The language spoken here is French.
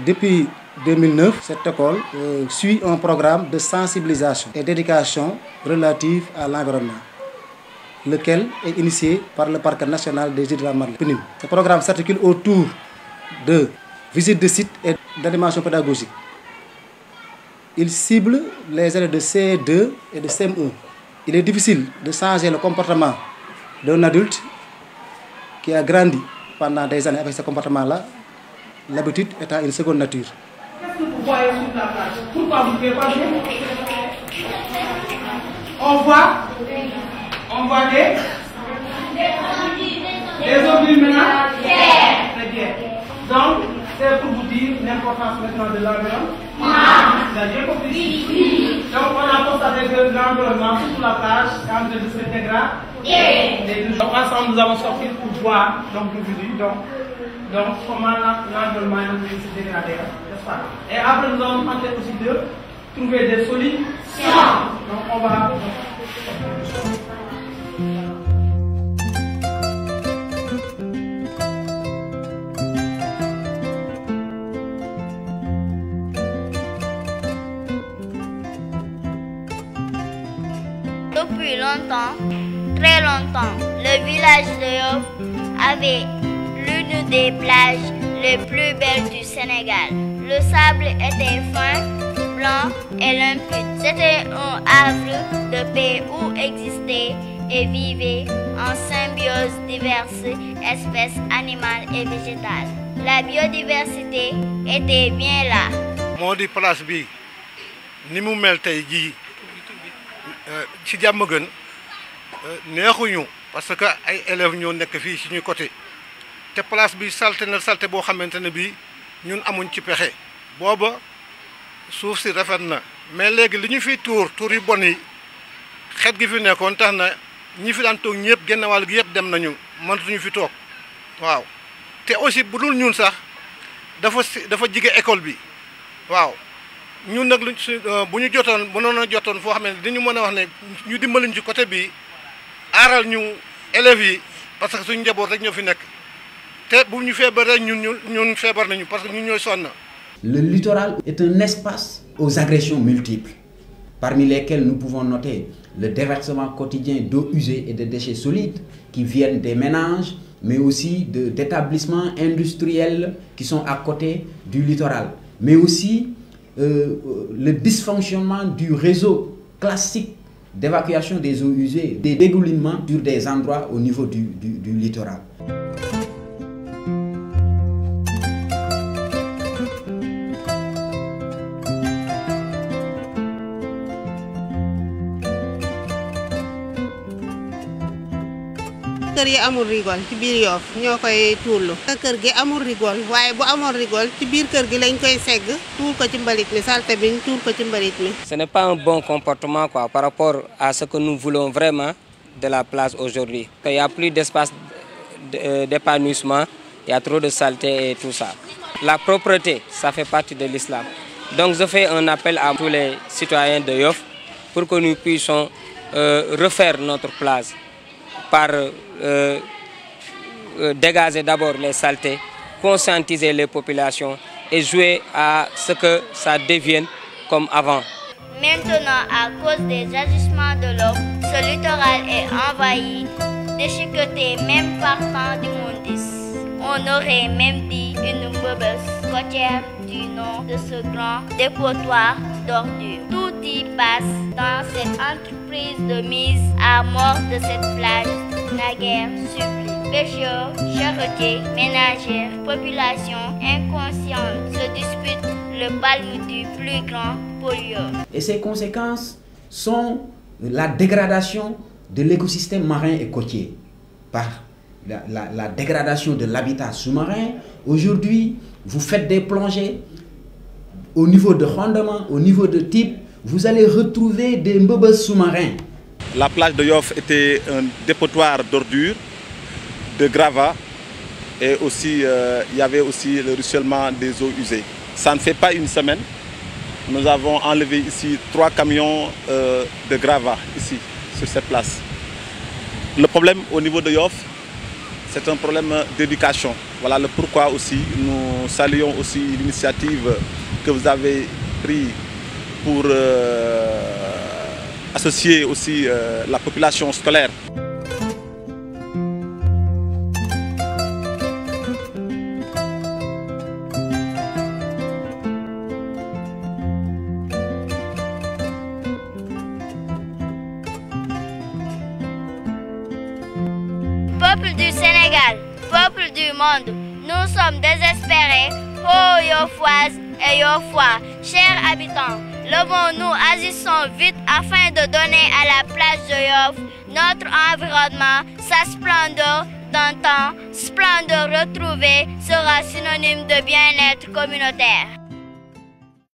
depuis 2009, cette école suit un programme de sensibilisation et d'éducation relative à l'environnement, lequel est initié par le Parc national des îles de la Marne, PNUM. Ce programme s'articule autour de visites de sites et d'animation pédagogique. Il cible les élèves de CE2 et de CM1. Il est difficile de changer le comportement d'un adulte qui a grandi pendant des années avec ce comportement-là, l'habitude étant une seconde nature. Qu'est-ce que vous voyez sur la plage? Pourquoi vous ne pouvez pas jouer? On voit des objets maintenant? Très bien. Donc, c'est pour vous dire l'importance maintenant de l'environnement. Vous avez bien compris? Oui. Donc, on a constaté que l'environnement sur la plage est en train de se dégrader. Donc, ensemble, nous allons sortir pour voir aujourd'hui. Donc, comment l'environnement est en train de se dégrader, n'est-ce pas? Et après, nous allons tenter aussi de trouver des solutions. Donc, on va. Depuis longtemps, très longtemps, le village de Yoff avait l'une des plages les plus belles du Sénégal. Le sable était fin, blanc et limpide. C'était un havre de paix où existaient et vivaient en symbiose diverses espèces animales et végétales. La biodiversité était bien là. Moo di place bi ni mu mel tey jii ci jàmm gën neexuñu parce que ay élèves ñoo nekk fii suñu côté te place bi salte na salte boo xamante ne bii ñun amuñ ci pexe booba suuf si rafet na mais léegi li ñu fiy tuur yu bon yi xet gi fi nekkoon tax na ñi fi daan toog ñëpp genn wàll gi yëpp dem nañu mënatuñu fi toog waaw te aussi bu dul ñun sax dafa jige école bi waaw ñun nag luñ bu ñu jotoon mënoon a jotoon foo xam ne dañu mën a wax ne ñu dimbaliñ ci côté bi aaral ñu élèves yi parce que suñu njaboot rek ñoo fi nekk te bu ñu feebaree ñun feebar nañu parce que ñun ñooy sonn. Le littoral est un espace aux agressions multiples, parmi lesquelles nous pouvons noter le déversement quotidien d'eau usée et de déchets solides qui viennent des ménages, mais aussi d'établissements industriels qui sont à côté du littoral, mais aussi le dysfonctionnement du réseau classique d'évacuation des eaux usées, des dégoulinements sur des endroits au niveau du littoral. kër yi amul rigole ci biir Yoff ñoo koy tuurlu kër gi amul rigole waaye bu amoon rigole ci biir kër gi lañ koy segg tuur ko ci mbalit mi salte bi ñu tuur ko ci mbalit mi. Ce n'est pas un bon comportement quoi, par rapport à ce que nous voulons vraiment de la place aujourd'hui. Il n'y a plus d'espace d'épanouissement, il y a trop de saleté et tout ça. La propreté, ça fait partie de l'islam. Donc je fais un appel à tous les citoyens de Yoff pour que nous puissions refaire notre place par dégager d'abord les saletés, conscientiser les populations et jouer à ce que ça devienne comme avant. Maintenant, à cause des agissements de l'homme, ce littoral est envahi, déchiqueté même par temps d'immondices. On aurait même dit une meubeuse côtière du nom de ce grand dépotoir d'ordures. Tout y passe dans cette entreprise de mise à mort de cette plage naguère sublime. Pêcheurs, charretiers, ménagères, population inconsciente se disputent le palme du plus grand pollueur. Et ces conséquences sont la dégradation de l'écosystème marin et côtier par la dégradation de l'habitat sous-marin. Aujourd'hui, vous faites des plongées au niveau de rendement, au niveau de type, vous allez retrouver des mbebes sous-marins. La plage de Yoff était un dépotoir d'ordures, de gravats et aussi il y avait aussi le ruissellement des eaux usées. Ça ne fait pas une semaine, nous avons enlevé ici 3 camions de gravats ici sur cette place. Le problème au niveau de Yoff, c'est un problème d'éducation. Voilà le pourquoi aussi nous saluons aussi l'initiative que vous avez prise pour associer aussi la population scolaire. Peuple du Sénégal, peuple du monde, nous sommes désespérés, ô Yofoises et Yofois, chers habitants. Levons-nous, agissons vite afin de donner à la plage de Yoff notre environnement, sa splendeur d'antan. Splendeur retrouvée sera synonyme de bien-être communautaire.